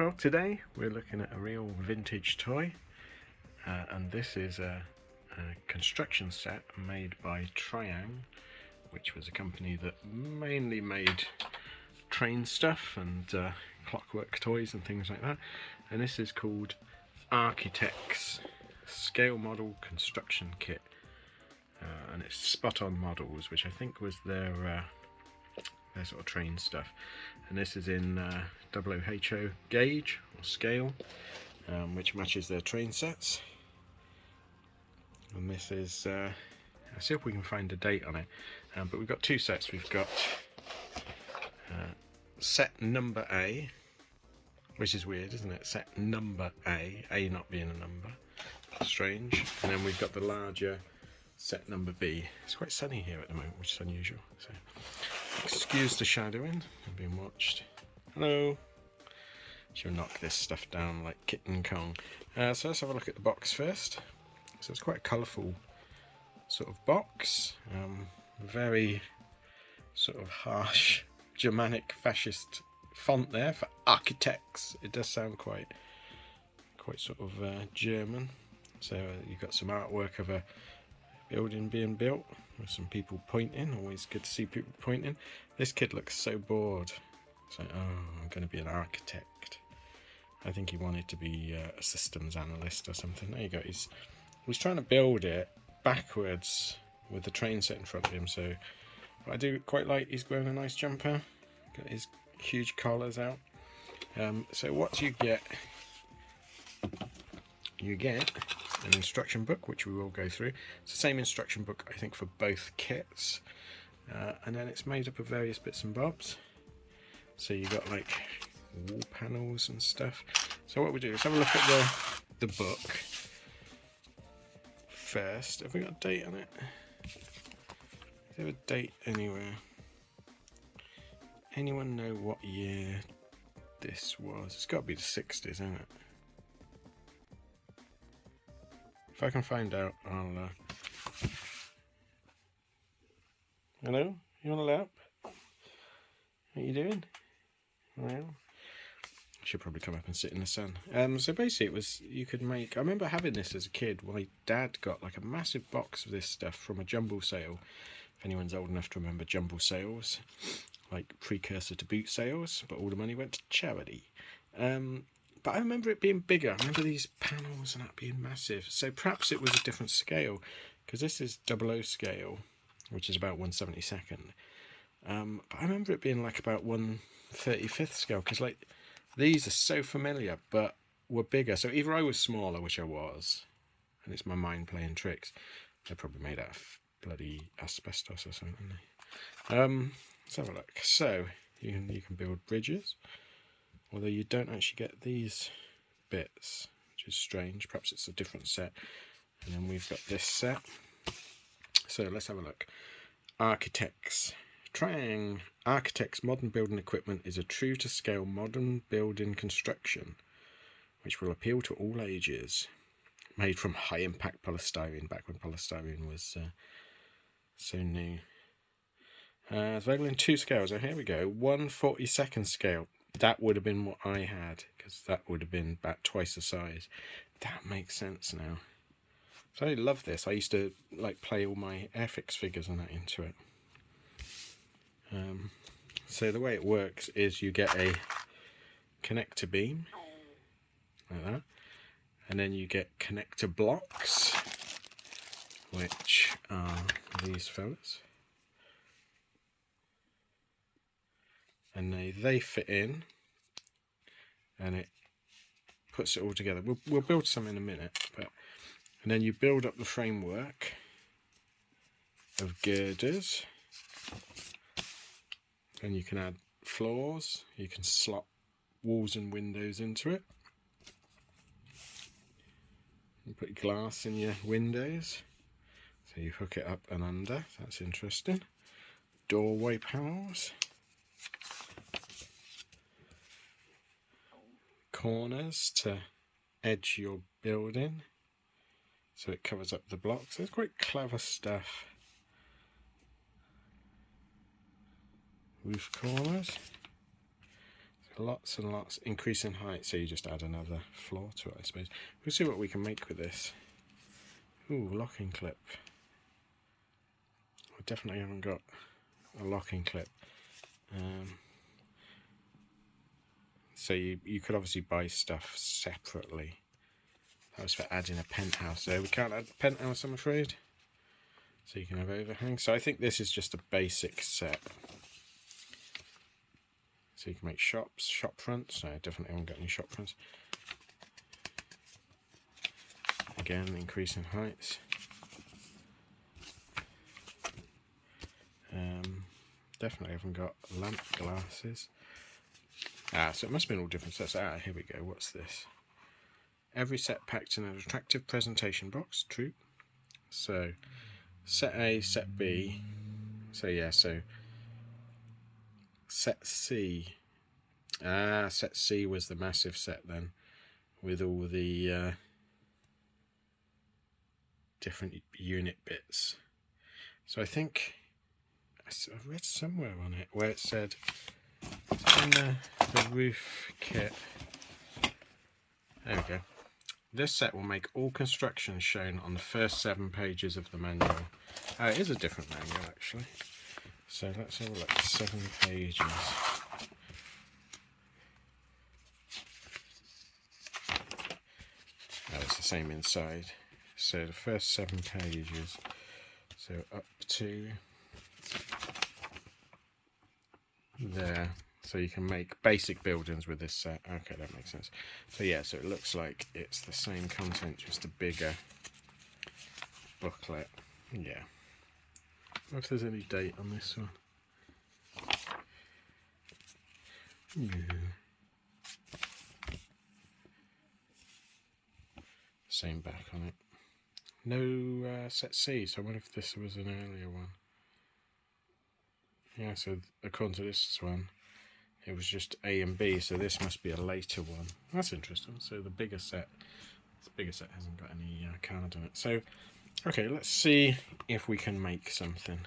Well, today we're looking at a real vintage toy, and this is a construction set made by Triang, which was a company that mainly made train stuff and clockwork toys and things like that. And this is called Arkitex Scale Model Construction Kit, and it's Spot On Models, which I think was their sort of train stuff. And this is in WHO gauge or scale, which matches their train sets. And this is, I'll see if we can find a date on it, but we've got two sets. We've got set number A, which is weird, isn't it? Set number A not being a number, strange. And then we've got the larger set number B. It's quite sunny here at the moment, which is unusual, so excuse the shadowing. I'm being watched. Hello. She'll knock this stuff down like Kitten Kong. So let's have a look at the box first. So it's quite a colourful sort of box. Very sort of harsh Germanic fascist font there for Arkitex. It does sound quite sort of German. So you've got some artwork of a building being built with some people pointing. Always good to see people pointing. This kid looks so bored. It's like, oh, I'm going to be an architect. I think he wanted to be a systems analyst or something. There you go. He's trying to build it backwards with the train set in front of him. So I do quite like he's wearing a nice jumper. Got his huge collars out. So what do you get? You get an instruction book, which we will go through. It's the same instruction book, I think, for both kits, and then it's made up of various bits and bobs. So you got like wall panels and stuff. So what we do is have a look at the book first. Have we got a date on it? Is there a date anywhere? Anyone know what year this was? It's got to be the 60s, isn't it? If I can find out, I'll... Hello? You on a lap? What are you doing? Well, I should probably come up and sit in the sun. So basically it was, you could make... I remember having this as a kid. My dad got like a massive box of this stuff from a jumble sale. If anyone's old enough to remember jumble sales, like precursor to boot sales, but all the money went to charity. But I remember it being bigger. I remember these panels and that being massive. So perhaps it was a different scale, because this is 00 scale, which is about 1/72nd. But I remember it being like about 1/35th scale, because like these are so familiar, but were bigger. So either I was smaller, which I was, and it's my mind playing tricks. They're probably made out of bloody asbestos or something. Let's have a look. So you can build bridges. Although you don't actually get these bits, which is strange. Perhaps it's a different set. And then we've got this set. So let's have a look. Arkitex. Triang. Arkitex modern building equipment is a true to scale modern building construction, which will appeal to all ages. Made from high impact polystyrene, back when polystyrene was so new. It's available in two scales. So here we go. 1/42nd scale. That would have been what I had, because that would have been about twice the size. That makes sense now. So I love this. I used to like play all my Airfix figures and that into it. So the way it works is you get a connector beam like that, and then you get connector blocks, which are these fellas. And they fit in, and it puts it all together. We'll build some in a minute, and then you build up the framework of girders, and you can add floors. You can slot walls and windows into it. You put glass in your windows, so you hook it up and under. That's interesting. Doorway panels. Corners to edge your building, so it covers up the blocks. It's quite clever stuff. Roof corners. lots and lots. Increase in height, so you just add another floor to it, I suppose. We'll see what we can make with this. Ooh, locking clip. I definitely haven't got a locking clip. So you could obviously buy stuff separately. That was for adding a penthouse there. We can't add a penthouse, I'm afraid. So you can have overhang. So I think this is just a basic set. So you can make shops, shop fronts. I definitely haven't got any shop fronts. Again, increase in heights. Definitely haven't got lamp glasses. So it must have been all different sets. Here we go. What's this? Every set packed in an attractive presentation box. True. So set A, set B. So yeah, so set C. Set C was the massive set then, with all the different unit bits. So I think I read somewhere on it where it said in the roof kit. There we go. This set will make all constructions shown on the first 7 pages of the manual. It is a different manual actually. So let's have a look. 7 pages. It's the same inside. So the first 7 pages. So up to there. So you can make basic buildings with this set. Okay, that makes sense. So yeah, so it looks like it's the same content, just a bigger booklet. Yeah. I wonder if there's any date on this one. Same back on it. No set C, so I wonder if this was an earlier one. Yeah, so according to this one, it was just A and B, so this must be a later one. That's interesting. So the bigger set hasn't got any card on it. So, okay, let's see if we can make something.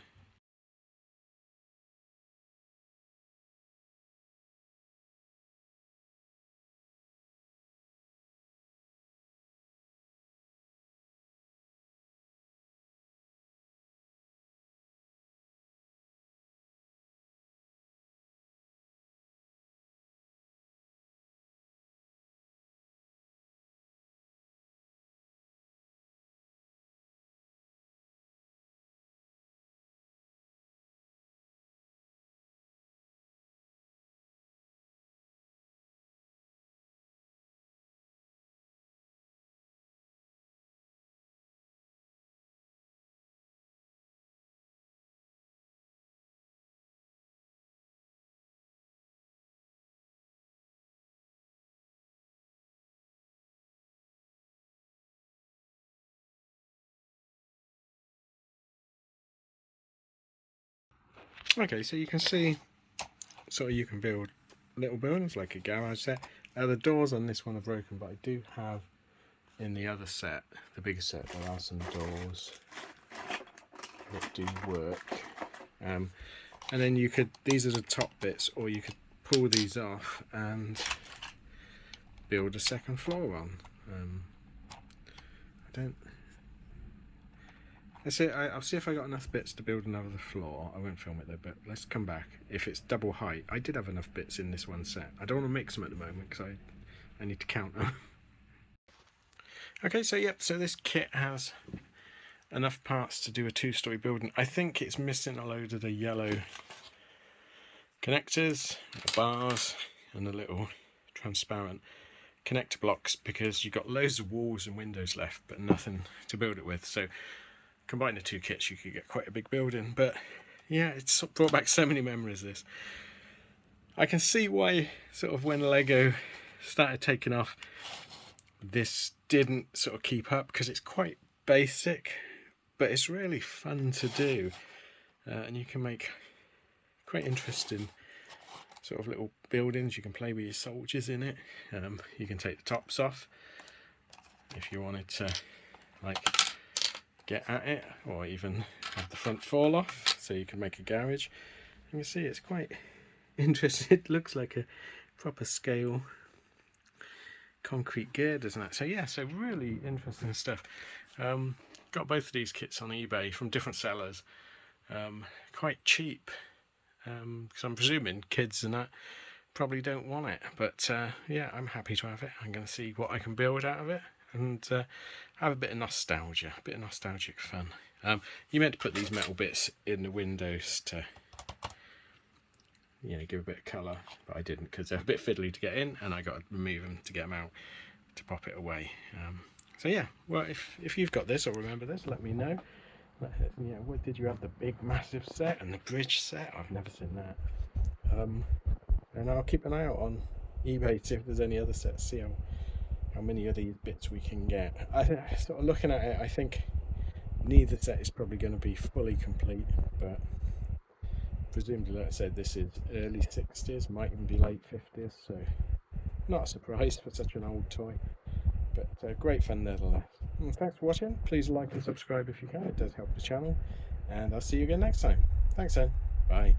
Okay, so you can see, sort of you can build little buildings like a garage set. The doors on this one are broken, but I do have in the other set, the bigger set, there are some doors that do work. And then you could, these are the top bits, or you could pull these off and build a second floor on. Let's see, I'll see if I got enough bits to build another floor. I won't film it though, but let's come back. If it's double height, I did have enough bits in this one set. I don't want to mix them at the moment because I need to count them. Okay, so yep, so this kit has enough parts to do a 2-story building. I think it's missing a load of the yellow connectors, the bars, and the little transparent connector blocks, because you've got loads of walls and windows left but nothing to build it with. So combine the 2 kits, you could get quite a big building. But yeah, it's brought back so many memories, this. I can see why sort of when Lego started taking off, this didn't sort of keep up, because it's quite basic, but it's really fun to do. And you can make quite interesting sort of little buildings. You can play with your soldiers in it. You can take the tops off if you wanted to, like, get at it, or even have the front fall off, so you can make a garage. You can see it's quite interesting. It looks like a proper scale concrete girders and that. So yeah, so really interesting stuff. Got both of these kits on eBay from different sellers, quite cheap, because I'm presuming kids and that probably don't want it, but yeah, I'm happy to have it. I'm going to see what I can build out of it and have a bit of nostalgia, a bit of nostalgic fun. You meant to put these metal bits in the windows to, you know, give a bit of colour, but I didn't because they're a bit fiddly to get in, and I got to remove them to get them out to pop it away. So yeah, well, if you've got this or remember this, let me know. You know, what did you have? The big massive set and the bridge set? I've never seen that. And I'll keep an eye out on eBay to see if there's any other sets, see how many of these bits we can get. Sort of looking at it, I think neither set is probably going to be fully complete, but presumably, like I said, this is early 60s, might even be late 50s, so not surprised for such an old toy, but great fun nevertheless. And thanks for watching. Please like and subscribe if you can, it does help the channel, and I'll see you again next time. Thanks then, bye.